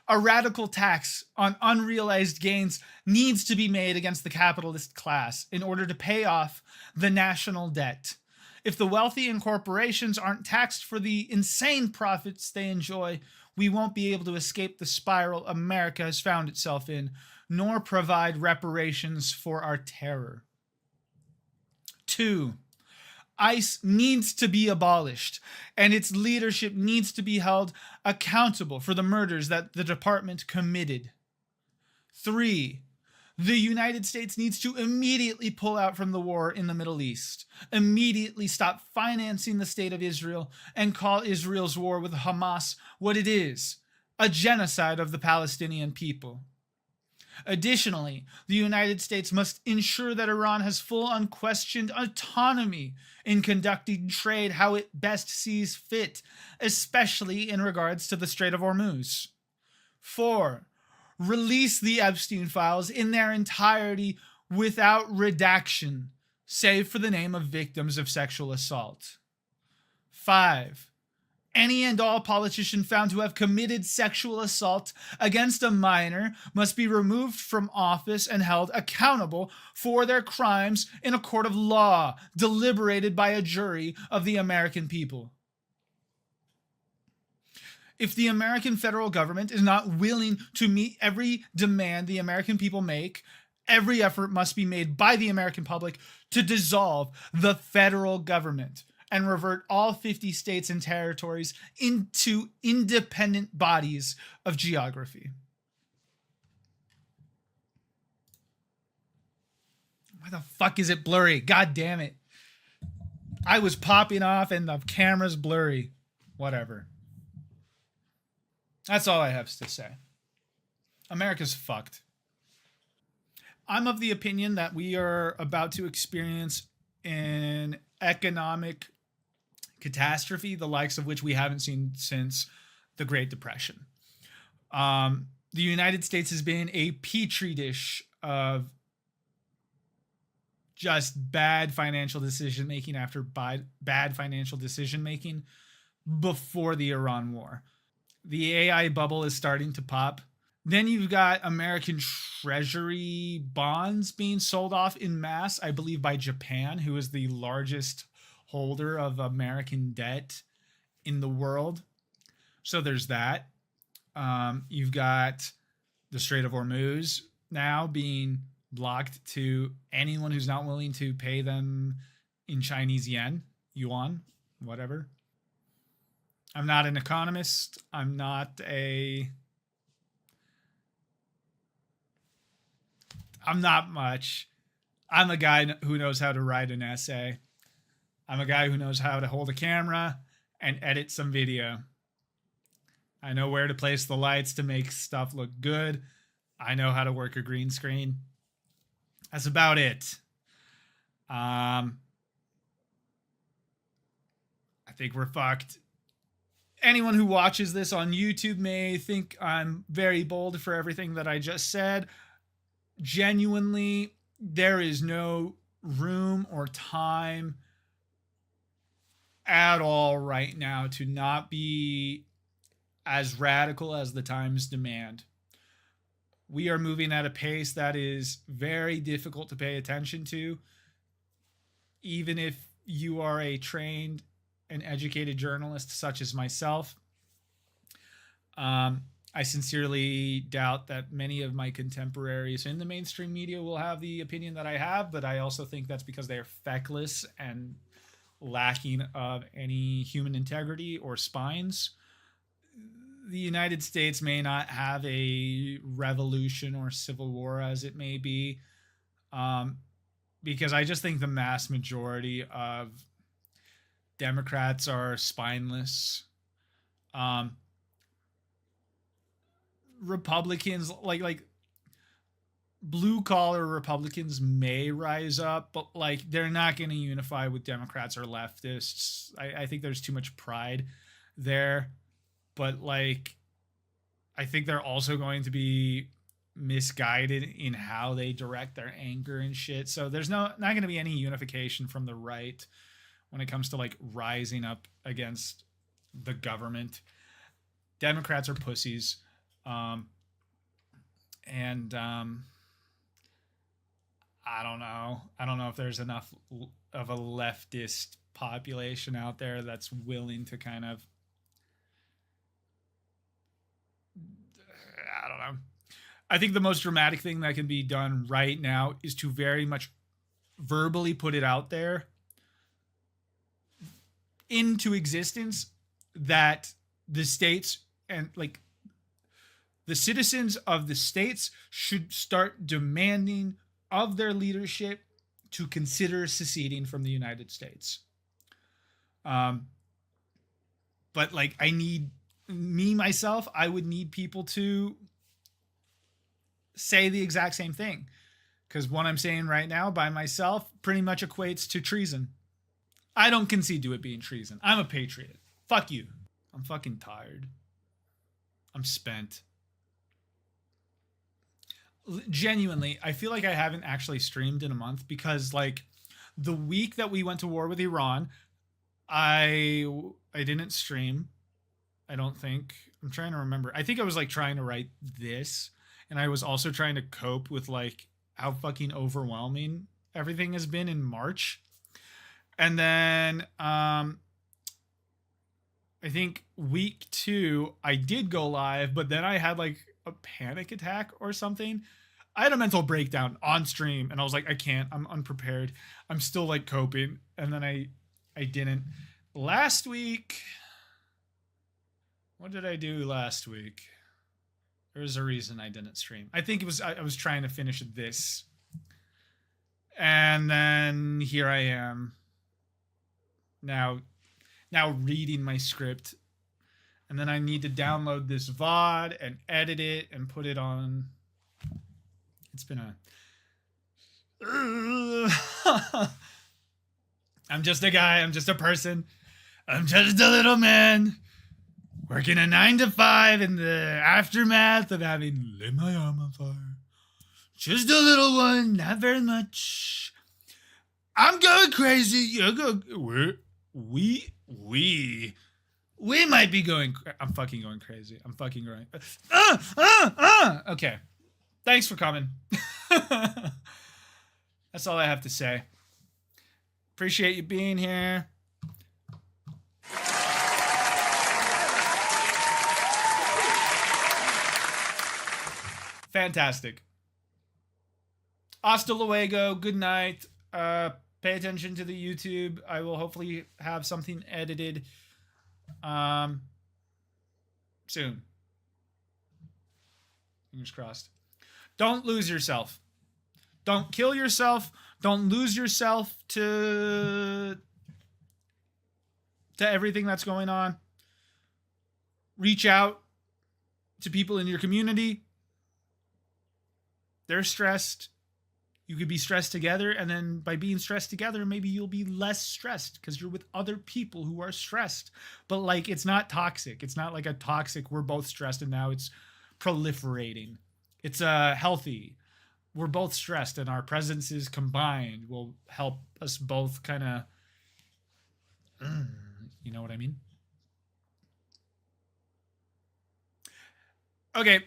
A radical tax on unrealized gains needs to be made against the capitalist class in order to pay off the national debt. If the wealthy and corporations aren't taxed for the insane profits they enjoy, we won't be able to escape the spiral America has found itself in, nor provide reparations for our terror. 2. ICE needs to be abolished, and its leadership needs to be held accountable for the murders that the department committed. 3. The United States needs to immediately pull out from the war in the Middle East, immediately stop financing the state of Israel, and call Israel's war with Hamas what it is, a genocide of the Palestinian people. Additionally, the United States must ensure that Iran has full unquestioned autonomy in conducting trade how it best sees fit, especially in regards to the Strait of Hormuz. 4. Release the Epstein files in their entirety without redaction, save for the name of victims of sexual assault. 5. Any and all politician found to have committed sexual assault against a minor must be removed from office and held accountable for their crimes in a court of law, deliberated by a jury of the American people. If the American federal government is not willing to meet every demand the American people make, every effort must be made by the American public to dissolve the federal government and revert all 50 states and territories into independent bodies of geography. Why the fuck is it blurry? God damn it. I was popping off and the camera's blurry. Whatever. That's all I have to say. America's fucked. I'm of the opinion that we are about to experience an economic catastrophe, the likes of which we haven't seen since the Great Depression. The United States has been a petri dish of just bad financial decision making after bad financial decision making before the Iran war. The AI bubble is starting to pop. Then you've got American Treasury bonds being sold off in mass, I believe by Japan, who is the largest holder of American debt in the world. So there's that. You've got the Strait of Hormuz now being blocked to anyone who's not willing to pay them in Chinese yuan, whatever. I'm not an economist. I'm not much. I'm a guy who knows how to write an essay. I'm a guy who knows how to hold a camera and edit some video. I know where to place the lights to make stuff look good. I know how to work a green screen. That's about it. I think we're fucked. Anyone who watches this on YouTube may think I'm very bold for everything that I just said. Genuinely, there is no room or time at all right now to not be as radical as the times demand. We are moving at a pace that is very difficult to pay attention to, even if you are a trained and educated journalist such as myself. I sincerely doubt that many of my contemporaries in the mainstream media will have the opinion that I have, but I also think that's because they are feckless and lacking of any human integrity or spines. The United States may not have a revolution or civil war as it may be, because I just think the mass majority of Democrats are spineless. Republicans, like blue collar Republicans may rise up, but like they're not going to unify with Democrats or leftists. I think there's too much pride there, but like I think they're also going to be misguided in how they direct their anger and shit. So there's not going to be any unification from the right when it comes to like rising up against the government. Democrats are pussies. I don't know. I don't know if there's enough of a leftist population out there that's willing to kind of, I don't know. I think the most dramatic thing that can be done right now is to very much verbally put it out there into existence that the states and like the citizens of the states should start demanding of their leadership to consider seceding from the United States. But like I would need people to say the exact same thing, because what I'm saying right now by myself pretty much equates to treason. I don't concede to it being treason. I'm a patriot. Fuck you. I'm fucking tired. I'm spent. Genuinely, I feel like I haven't actually streamed in a month because like the week that we went to war with Iran, I didn't stream. I don't think. I'm trying to remember. I think I was like trying to write this, and I was also trying to cope with like how fucking overwhelming everything has been in March. And then I think week 2 I did go live, but then I had like a panic attack or something. I had a mental breakdown on stream, and I was like, I can't. I'm unprepared. I'm still like coping, and then I didn't. Last week, what did I do last week? There's a reason I didn't stream. I think it was I was trying to finish this, and then here I am. Now reading my script, and then I need to download this VOD and edit it and put it on. It's been a I'm just a guy, I'm just a person, I'm just a little man working a 9 to 5 in the aftermath of having lit my arm on fire. Just a little one, not very much. I'm going crazy. You're going. We might be going. I'm fucking going crazy. I'm fucking going. Okay. Thanks for coming. That's all I have to say. Appreciate you being here. Fantastic. Hasta luego. Good night. Pay attention to the YouTube. I will hopefully have something edited soon. Fingers crossed. Don't lose yourself. Don't kill yourself. Don't lose yourself to everything that's going on. Reach out to people in your community. They're stressed. You could be stressed together, and then by being stressed together, maybe you'll be less stressed because you're with other people who are stressed. But like, it's not toxic. It's not like a toxic, we're both stressed and now it's proliferating. It's healthy. We're both stressed, and our presences combined will help us both kind of, you know what I mean? Okay.